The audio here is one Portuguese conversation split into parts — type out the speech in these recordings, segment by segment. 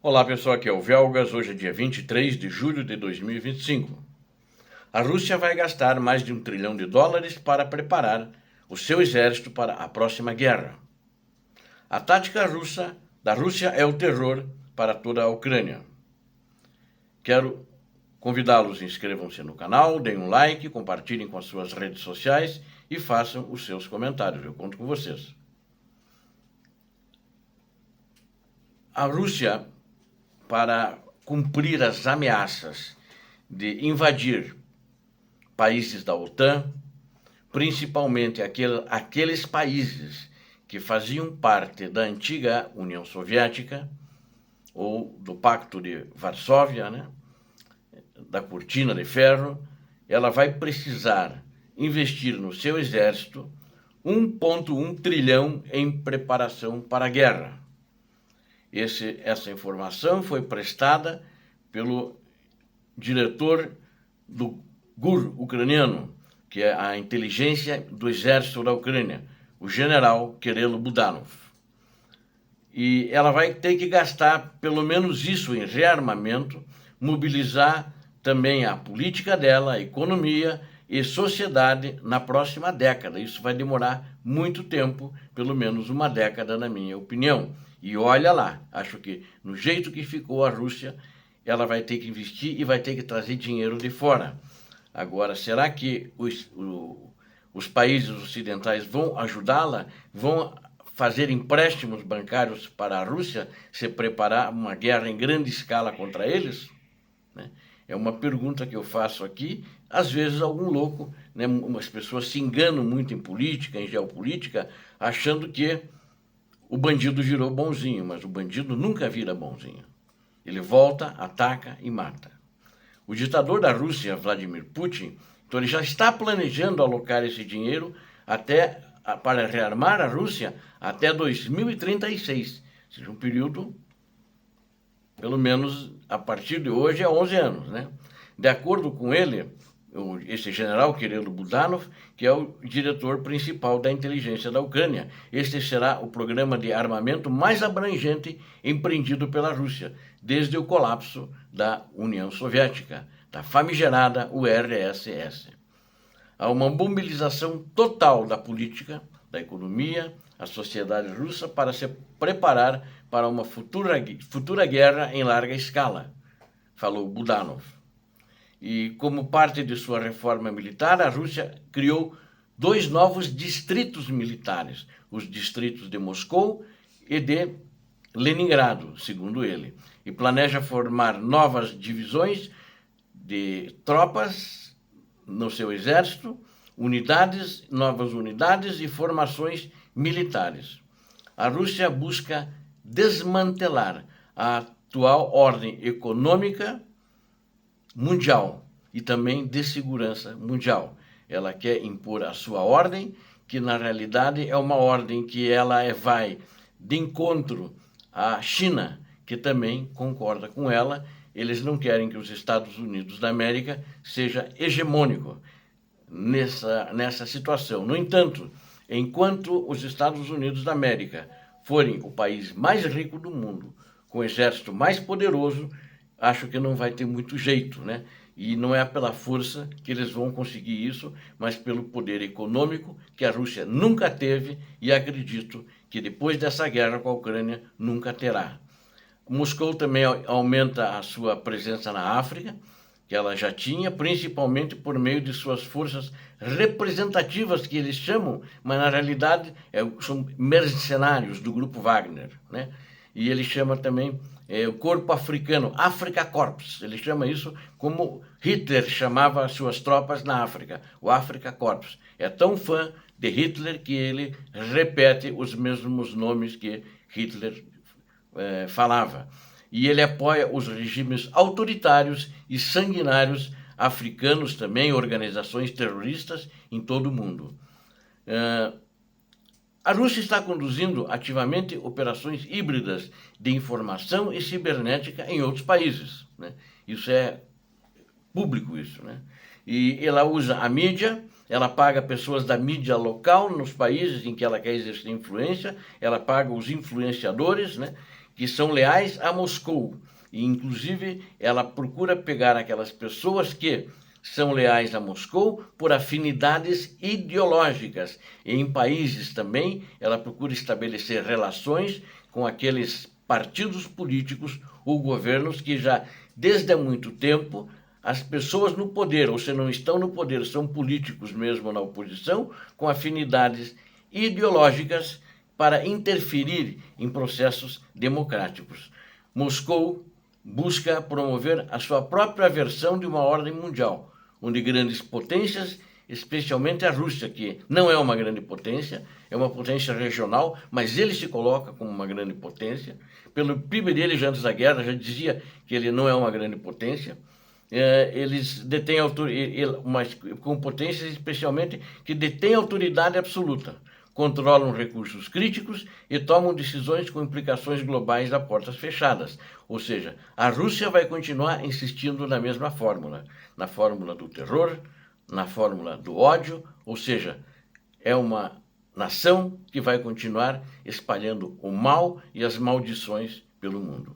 Olá pessoal, aqui é o Velgas, hoje é dia 23 de julho de 2025. A Rússia vai gastar mais de US$ 1 trilhão para preparar o seu exército para a próxima guerra. A tática da Rússia é o terror para toda a Ucrânia. Quero convidá-los, inscrevam-se no canal, deem um like, compartilhem com as suas redes sociais e façam os seus comentários, eu conto com vocês. A Rússia, para cumprir as ameaças de invadir países da OTAN, principalmente aqueles países que faziam parte da antiga União Soviética, ou do Pacto de Varsóvia, né, da Cortina de Ferro, ela vai precisar investir no seu exército 1,1 trilhão em preparação para a guerra. Essa informação foi prestada pelo diretor do GUR ucraniano, que é a inteligência do exército da Ucrânia, o general Kirilo Budanov. E ela vai ter que gastar pelo menos isso em rearmamento, mobilizar também a política dela, a economia e sociedade na próxima década. Isso vai demorar muito tempo, pelo menos uma década, na minha opinião. E olha lá, acho que no jeito que ficou a Rússia, ela vai ter que investir e vai ter que trazer dinheiro de fora. Agora, será que os países ocidentais vão ajudá-la? Vão fazer empréstimos bancários para a Rússia se preparar uma guerra em grande escala contra eles? É uma pergunta que eu faço aqui. Às vezes algum louco, né, umas pessoas se enganam muito em política, em geopolítica, achando que o bandido virou bonzinho, mas o bandido nunca vira bonzinho. Ele volta, ataca e mata. O ditador da Rússia, Vladimir Putin, então ele já está planejando alocar esse dinheiro para rearmar a Rússia até 2036. Ou seja, um período, pelo menos a partir de hoje, é 11 anos, né? De acordo com ele, esse general Kirilo Budanov, que é o diretor principal da inteligência da Ucrânia. Este será o programa de armamento mais abrangente empreendido pela Rússia, desde o colapso da União Soviética, da famigerada URSS. Há uma mobilização total da política, da economia, a sociedade russa para se preparar para uma futura guerra em larga escala, falou Budanov. E como parte de sua reforma militar, a Rússia criou 2 novos distritos militares, os distritos de Moscou e de Leningrado, segundo ele, e planeja formar novas divisões de tropas no seu exército, novas unidades e formações militares. A Rússia busca desmantelar a atual ordem econômica mundial e também de segurança mundial. Ela quer impor a sua ordem, que na realidade é uma ordem que ela vai de encontro à China, que também concorda com ela. Eles não querem que os Estados Unidos da América seja hegemônico nessa situação. No entanto, enquanto os Estados Unidos da América forem o país mais rico do mundo, com o exército mais poderoso, acho que não vai ter muito jeito, né? E não é pela força que eles vão conseguir isso, mas pelo poder econômico que a Rússia nunca teve e acredito que depois dessa guerra com a Ucrânia nunca terá. Moscou também aumenta a sua presença na África, que ela já tinha, principalmente por meio de suas forças representativas, que eles chamam, mas na realidade são mercenários do grupo Wagner, né? E ele chama também o corpo africano, Afrika Korps, ele chama isso como Hitler chamava as suas tropas na África, o Afrika Korps. É tão fã de Hitler que ele repete os mesmos nomes que Hitler falava. E ele apoia os regimes autoritários e sanguinários africanos também, organizações terroristas em todo o mundo. A Rússia está conduzindo ativamente operações híbridas de informação e cibernética em outros países, né? Isso é público, isso, né? E ela usa a mídia, ela paga pessoas da mídia local nos países em que ela quer exercer influência, ela paga os influenciadores, né? que são leais a Moscou. E, inclusive, ela procura pegar aquelas pessoas que são leais a Moscou por afinidades ideológicas. E em países também, ela procura estabelecer relações com aqueles partidos políticos ou governos que já, desde há muito tempo, as pessoas no poder, ou se não estão no poder, são políticos mesmo na oposição, com afinidades ideológicas para interferir em processos democráticos. Moscou busca promover a sua própria versão de uma ordem mundial, onde grandes potências, especialmente a Rússia, que não é uma grande potência, é uma potência regional, mas ele se coloca como uma grande potência. Pelo PIB dele, já antes da guerra, já dizia que ele não é uma grande potência. Eles detêm com potências especialmente que detêm autoridade absoluta, controlam recursos críticos e tomam decisões com implicações globais a portas fechadas. Ou seja, a Rússia vai continuar insistindo na mesma fórmula, na fórmula do terror, na fórmula do ódio, ou seja, é uma nação que vai continuar espalhando o mal e as maldições pelo mundo.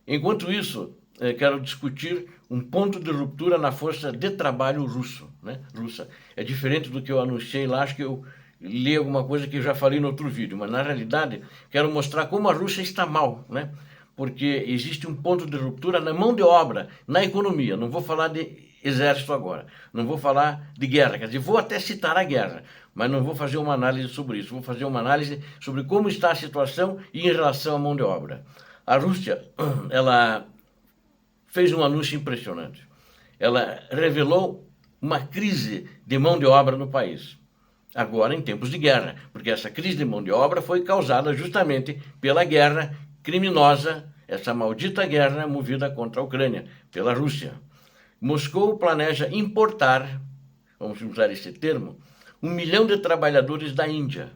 Enquanto isso, quero discutir um ponto de ruptura na força de trabalho russa. É diferente do que eu anunciei lá, acho que eu li alguma coisa que eu já falei no outro vídeo, mas na realidade quero mostrar como a Rússia está mal, porque existe um ponto de ruptura na mão de obra, na economia. Não vou falar de exército agora, não vou falar de guerra, quer dizer, vou até citar a guerra, mas não vou fazer uma análise sobre isso, vou fazer uma análise sobre como está a situação e em relação à mão de obra. A Rússia, ela fez um anúncio impressionante. Ela revelou uma crise de mão de obra no país. Agora, em tempos de guerra, porque essa crise de mão de obra foi causada justamente pela guerra criminosa, essa maldita guerra movida contra a Ucrânia, pela Rússia. Moscou planeja importar, vamos usar esse termo, 1 milhão de trabalhadores da Índia.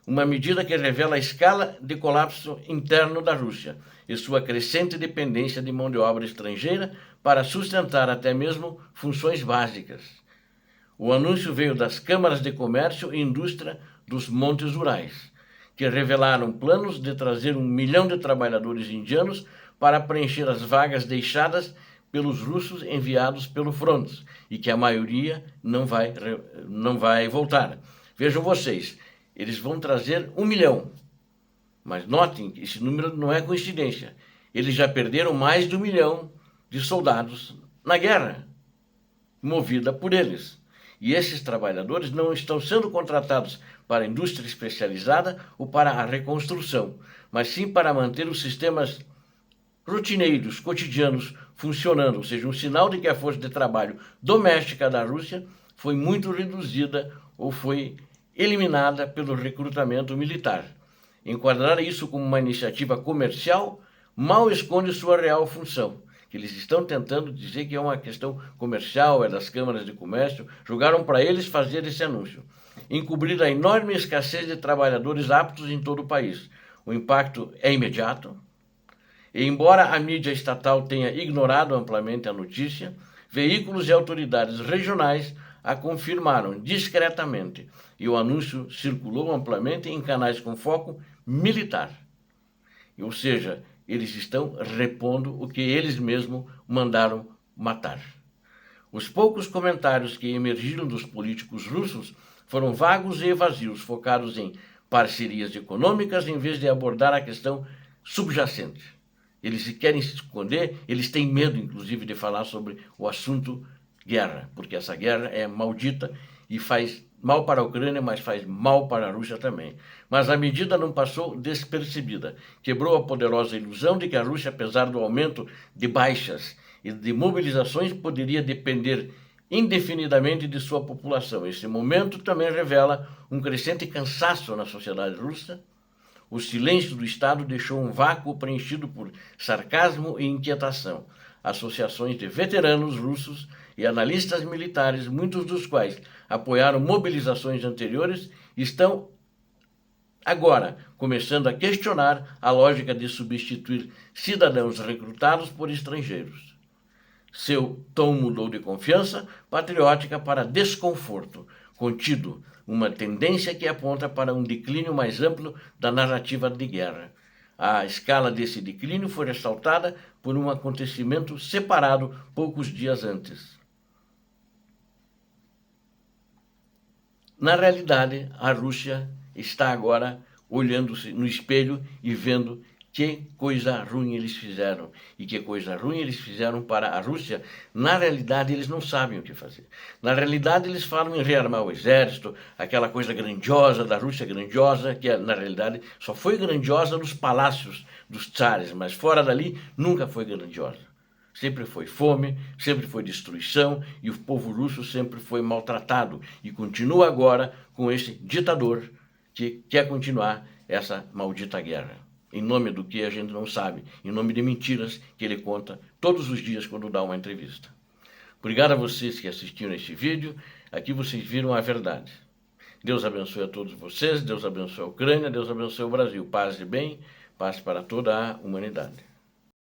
Uma medida que revela a escala de colapso interno da Rússia e sua crescente dependência de mão de obra estrangeira para sustentar até mesmo funções básicas. O anúncio veio das câmaras de comércio e indústria dos Montes Urais, que revelaram planos de trazer 1 milhão de trabalhadores indianos para preencher as vagas deixadas pelos russos enviados pelo front, e que a maioria não vai voltar. Vejam vocês, eles vão trazer 1 milhão, mas notem que esse número não é coincidência. Eles já perderam mais de 1 milhão de soldados na guerra, movida por eles. E esses trabalhadores não estão sendo contratados para a indústria especializada ou para a reconstrução, mas sim para manter os sistemas rotineiros, cotidianos, funcionando, ou seja, um sinal de que a força de trabalho doméstica da Rússia foi muito reduzida ou foi eliminada pelo recrutamento militar. Enquadrar isso como uma iniciativa comercial mal esconde sua real função, que eles estão tentando dizer que é uma questão comercial, é das câmaras de comércio, jogaram para eles fazer esse anúncio. Encobrir a enorme escassez de trabalhadores aptos em todo o país. O impacto é imediato. E embora a mídia estatal tenha ignorado amplamente a notícia, veículos e autoridades regionais a confirmaram discretamente e o anúncio circulou amplamente em canais com foco militar. Ou seja, eles estão repondo o que eles mesmos mandaram matar. Os poucos comentários que emergiram dos políticos russos foram vagos e evasivos, focados em parcerias econômicas em vez de abordar a questão subjacente. Eles querem se esconder, eles têm medo, inclusive, de falar sobre o assunto guerra, porque essa guerra é maldita e faz mal para a Ucrânia, mas faz mal para a Rússia também. Mas a medida não passou despercebida. Quebrou a poderosa ilusão de que a Rússia, apesar do aumento de baixas e de mobilizações, poderia depender indefinidamente de sua população. Esse momento também revela um crescente cansaço na sociedade russa. O silêncio do Estado deixou um vácuo preenchido por sarcasmo e inquietação. Associações de veteranos russos e analistas militares, muitos dos quais apoiaram mobilizações anteriores, estão agora começando a questionar a lógica de substituir cidadãos recrutados por estrangeiros. Seu tom mudou de confiança patriótica para desconforto contido, uma tendência que aponta para um declínio mais amplo da narrativa de guerra. A escala desse declínio foi ressaltada por um acontecimento separado poucos dias antes. Na realidade, a Rússia está agora olhando-se no espelho e vendo que coisa ruim eles fizeram. E que coisa ruim eles fizeram para a Rússia. Na realidade, eles não sabem o que fazer. Na realidade, eles falam em rearmar o exército, aquela coisa grandiosa da Rússia, grandiosa, que na realidade só foi grandiosa nos palácios dos tsares, mas fora dali nunca foi grandiosa. Sempre foi fome, sempre foi destruição, e o povo russo sempre foi maltratado. E continua agora com esse ditador que quer continuar essa maldita guerra. Em nome do que a gente não sabe, em nome de mentiras que ele conta todos os dias quando dá uma entrevista. Obrigado a vocês que assistiram este vídeo. Aqui vocês viram a verdade. Deus abençoe a todos vocês, Deus abençoe a Ucrânia, Deus abençoe o Brasil. Paz e bem, paz para toda a humanidade.